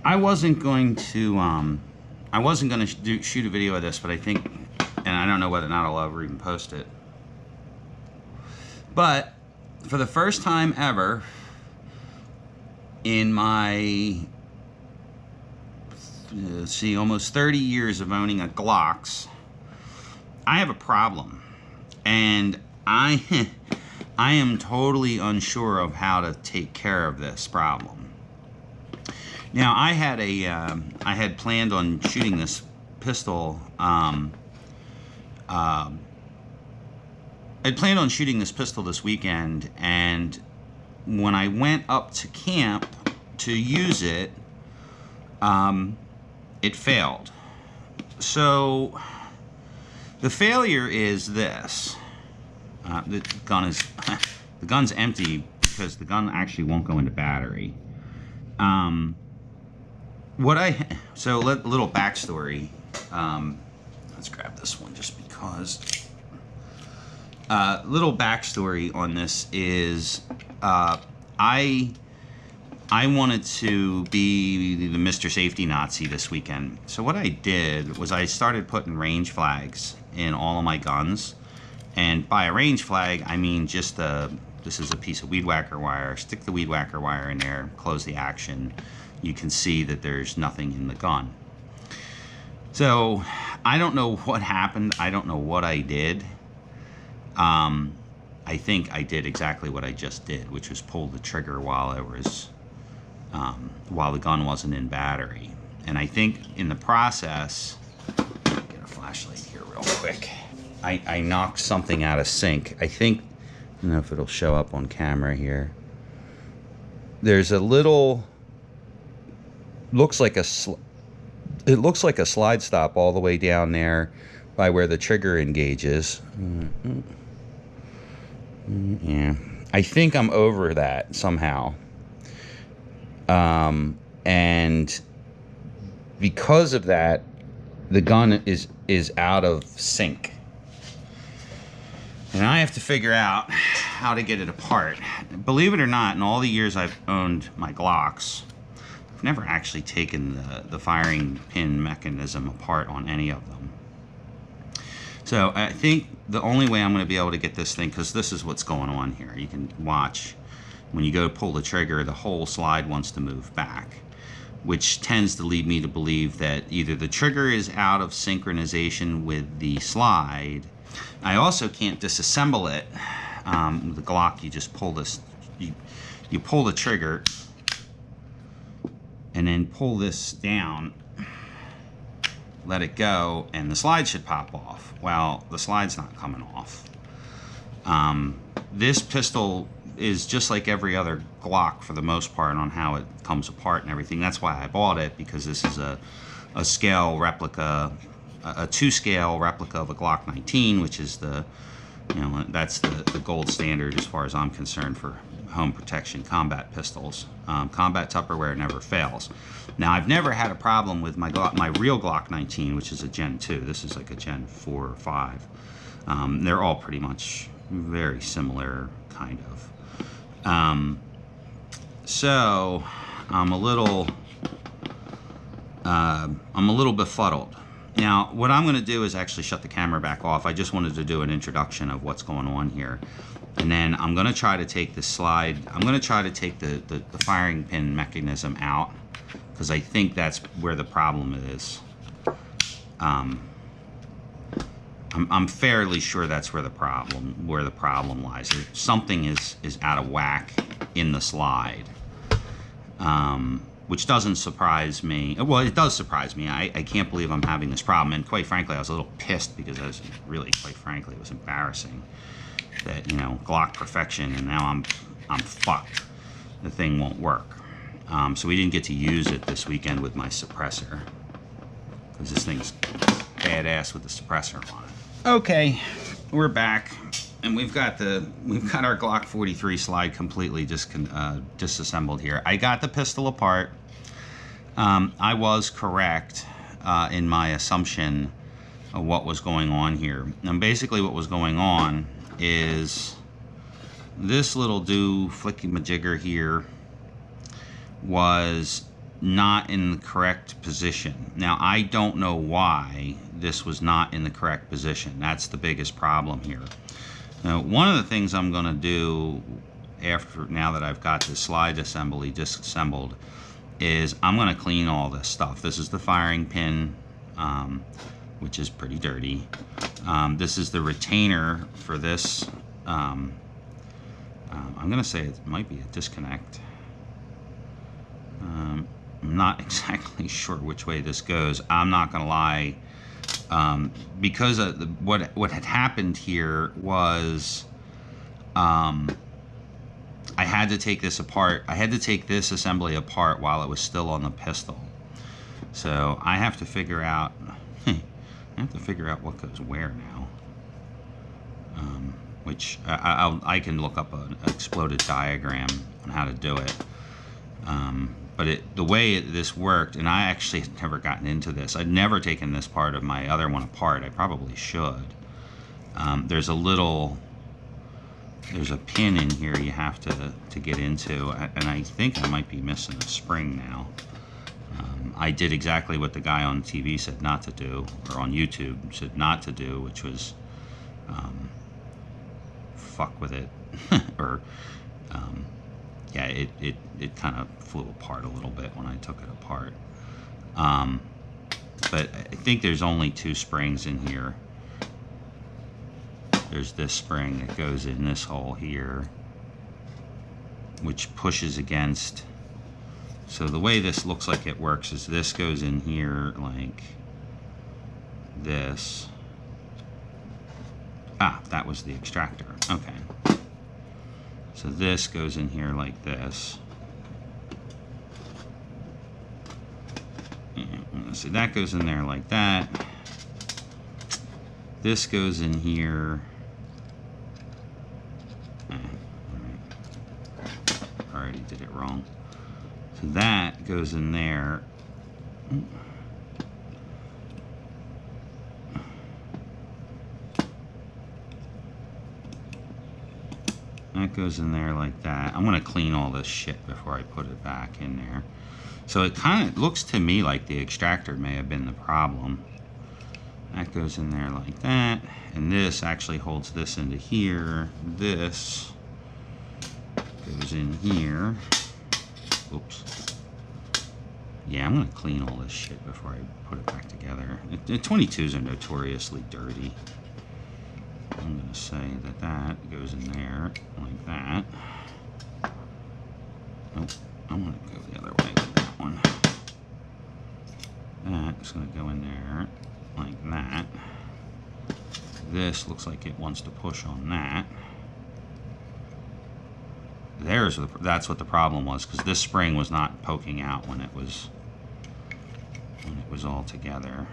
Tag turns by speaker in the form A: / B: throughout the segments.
A: I wasn't going to shoot a video of this, but I think, and I don't know whether or not I'll ever even post it, but for the first time ever in my almost 30 years of owning a Glocks, I have a problem, and I am totally unsure of how to take care of this problem. Now, I had planned on shooting this pistol. I'd planned on shooting this pistol this weekend, and when I went up to camp to use it, it failed. So the failure is this: the gun's empty because the gun actually won't go into battery. Little backstory. Let's grab this one just because. Little backstory on this is I wanted to be the Mr. Safety Nazi this weekend. So what I did was I started putting range flags in all of my guns. And by a range flag, I mean just this is a piece of weed whacker wire. Stick the weed whacker wire in there, close the action. You can see that there's nothing in the gun. So I don't know what happened. I don't know what I did. I think I did exactly what I just did, which was pull the trigger while the gun wasn't in battery. And I think in the process, get a flashlight here real quick. I knocked something out of sync. I think, I don't know if it'll show up on camera here. There's a little, it looks like a slide stop all the way down there by where the trigger engages. Yeah, I think I'm over that somehow. And because of that, the gun is out of sync. And I have to figure out how to get it apart. Believe it or not, in all the years I've owned my Glocks, I've never actually taken the firing pin mechanism apart on any of them. So I think the only way I'm going to be able to get this thing, because this is what's going on here. You can watch, when you go to pull the trigger, the whole slide wants to move back, which tends to lead me to believe that either the trigger is out of synchronization with the slide. I also can't disassemble it. With the Glock, you just pull this, you pull the trigger and then pull this down, let it go, and the slide should pop off. Well, the slide's not coming off. This pistol is just like every other Glock for the most part on how it comes apart and everything. That's why I bought it, because this is a scale replica, a 2-scale replica of a Glock 19, which is that's the gold standard as far as I'm concerned for home protection combat pistols. Combat Tupperware never fails. Now, I've never had a problem with my real Glock 19, which is a Gen 2. This is like a Gen 4 or 5. They're all pretty much very similar, kind of. So I'm a little befuddled. Now, what I'm going to do is actually shut the camera back off. I just wanted to do an introduction of what's going on here. And then I'm going to try to take the slide, I'm going to try to take the firing pin mechanism out, because I think that's where the problem is. I'm fairly sure that's where the problem lies. Something is out of whack in the slide. Which doesn't surprise me. Well, it does surprise me. I can't believe I'm having this problem. And quite frankly, I was a little pissed because it was embarrassing that, Glock perfection, and now I'm fucked. The thing won't work. So we didn't get to use it this weekend with my suppressor, because this thing's badass with the suppressor on it. Okay, we're back. And we've got our Glock 43 slide completely disassembled here. I got the pistol apart. I was correct in my assumption of what was going on here. And basically what was going on is this little flicky majigger here was not in the correct position. Now, I don't know why this was not in the correct position. That's the biggest problem here. Now, one of the things I'm going to do now that I've got the slide assembly disassembled is I'm going to clean all this stuff. This is the firing pin, which is pretty dirty. This is the retainer for this. I'm going to say it might be a disconnect. I'm not exactly sure which way this goes. I'm not going to lie. Because of what had happened here was I had to take this apart. I had to take this assembly apart while it was still on the pistol. So I have to figure out what goes where now. Which I can look up an exploded diagram on how to do it. But the way this worked, and I actually had never gotten into this. I'd never taken this part of my other one apart. I probably should. There's a pin in here you have to get into, and I think I might be missing a spring now. I did exactly what the guy on TV said not to do, or on YouTube said not to do, which was fuck with it, or yeah, it kind of flew apart a little bit when I took it apart. But I think there's only 2 springs in here. There's this spring that goes in this hole here, which pushes against. So the way this looks like it works is this goes in here like this. Ah, that was the extractor. Okay. So this goes in here like this. So that goes in there like that. This goes in here. Already did it wrong. So that goes in there. That goes in there like that. I'm going to clean all this shit before I put it back in there. So it kind of looks to me like the extractor may have been the problem. That goes in there like that. And this actually holds this into here. This goes in here. Oops. Yeah, I'm going to clean all this shit before I put it back together. 22s are notoriously dirty. I'm going to say that goes in there like that. Nope, I'm going to go the other way with that one. That's going to go in there like that. This looks like it wants to push on that. That's what the problem was, because this spring was not poking out when it was all together.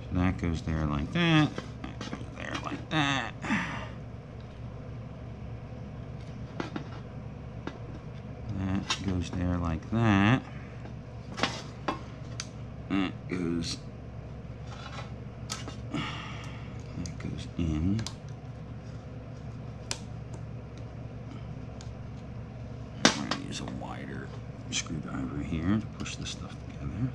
A: So that goes there like that. That goes there like that. That goes there like that. That goes in. I'm going to use a wider screwdriver here to push this stuff together.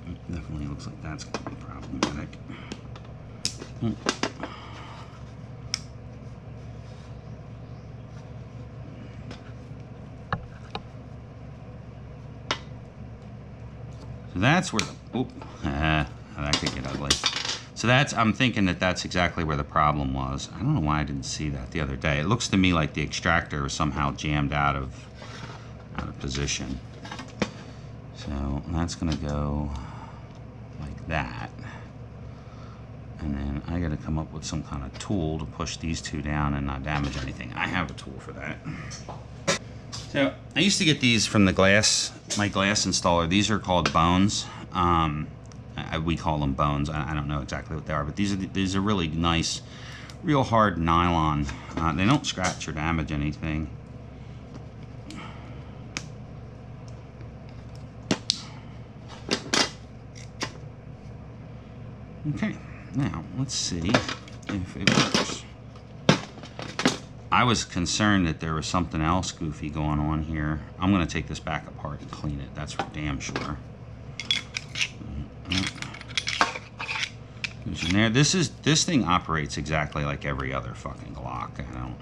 A: It definitely looks like that's going to be problematic. So that's where that could get ugly. So I'm thinking that's exactly where the problem was. I don't know why I didn't see that the other day. It looks to me like the extractor was somehow jammed out of position. So that's gonna go like that. And then I gotta come up with some kind of tool to push these 2 down and not damage anything. I have a tool for that. So I used to get these from my glass installer. These are called bones. We call them bones. I don't know exactly what they are, but these are really nice, real hard nylon. They don't scratch or damage anything. Okay, now let's see if it works. I was concerned that there was something else goofy going on here. I'm going to take this back apart and clean it. That's for damn sure. Goes in there. This thing operates exactly like every other fucking Glock. I don't.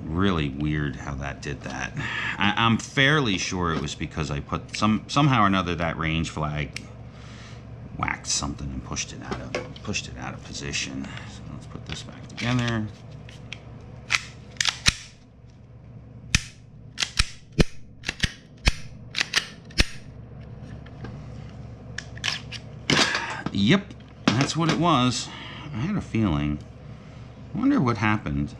A: Really weird how that did that. I'm fairly sure it was because I put somehow or another that range flag whacked something and pushed it out of position. So let's put this back together. Yep, that's what it was. I had a feeling. I wonder what happened.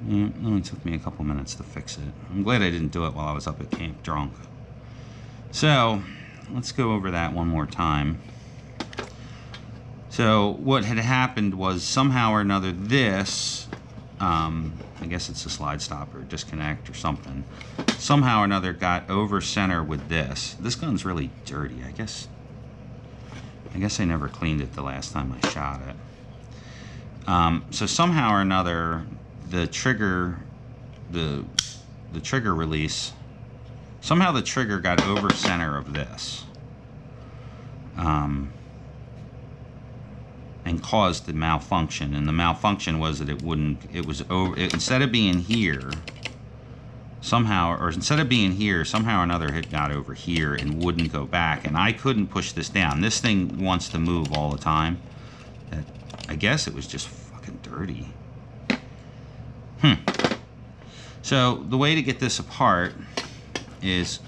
A: Yeah, it only took me a couple minutes to fix it. I'm glad I didn't do it while I was up at camp drunk. So, let's go over that one more time. So, what had happened was somehow or another this, I guess it's a slide stop or disconnect or something, somehow or another got over center with this. This gun's really dirty. I guess I never cleaned it the last time I shot it. So somehow or another, the trigger release, somehow the trigger got over center of this, and caused the malfunction. And the malfunction was that instead of being here, somehow or another, it got over here and wouldn't go back. And I couldn't push this down. This thing wants to move all the time. I guess it was just fucking dirty. So the way to get this apart is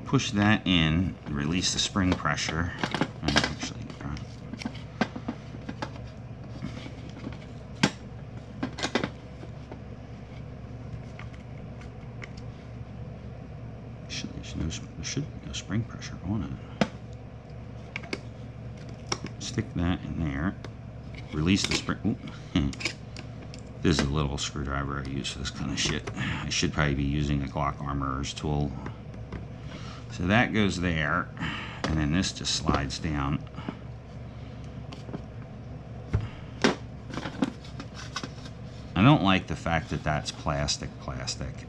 A: push that in, release the spring pressure. There should be no spring pressure on it. Stick that in there. Release the spring. This is a little screwdriver I use for this kind of shit. I should probably be using a Glock armorer's tool. So that goes there, and then this just slides down. I don't like the fact that that's plastic,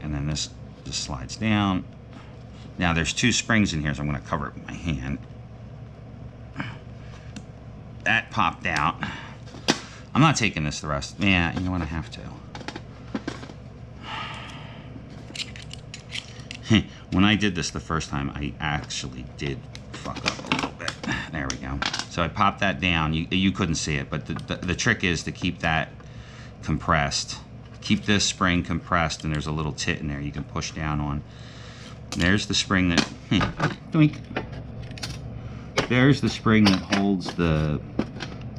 A: and then this just slides down. Now there's two springs in here, so I'm going to cover it with my hand. That popped out. I'm not taking this the rest. Yeah, you know what? I have to. When I did this the first time, I actually did fuck up a little bit. There we go. So I popped that down. You couldn't see it, but the trick is to keep that compressed. Keep this spring compressed, and there's a little tit in there you can push down on. There's the spring that... doink. There's the spring that holds the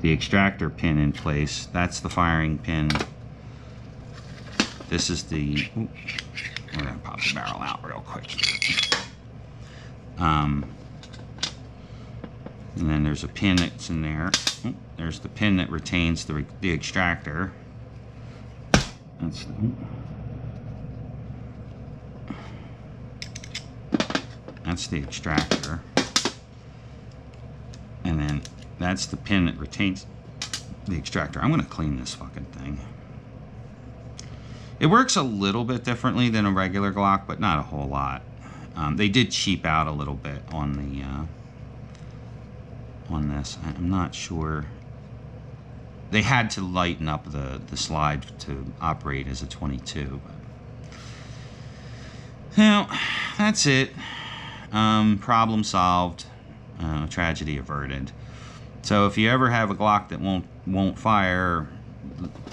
A: extractor pin in place. That's the firing pin. This is the... We're going to pop the barrel out real quick. And then there's a pin that's in there. There's the pin that retains the extractor. That's the extractor. And then that's the pin that retains the extractor. I'm going to clean this fucking thing. It works a little bit differently than a regular Glock, but not a whole lot. They did cheap out a little bit on the on this. I'm not sure. They had to lighten up the slide to operate as a 22. But. Now, that's it. Problem solved. Tragedy averted. So if you ever have a Glock that won't fire,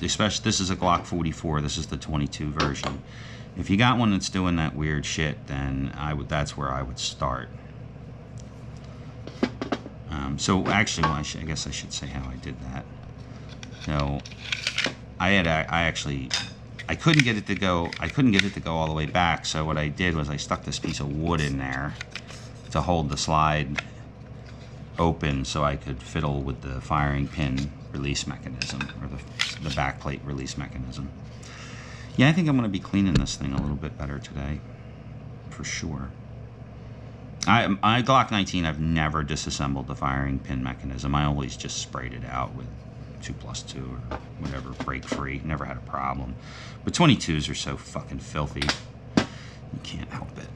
A: especially this is a Glock 44, this is the 22 version. If you got one that's doing that weird shit, then that's where I would start. So actually, well, I guess I should say how I did that. So I couldn't get it to go. I couldn't get it to go all the way back. So what I did was I stuck this piece of wood in there to hold the slide open, so I could fiddle with the firing pin release mechanism, or the backplate release mechanism. Yeah, I think I'm going to be cleaning this thing a little bit better today.
B: for sure. My Glock 19, I've never disassembled the firing pin mechanism. I always just sprayed it out with 2+2 or whatever, break free. Never had a problem. But 22s are so fucking filthy. You can't help it.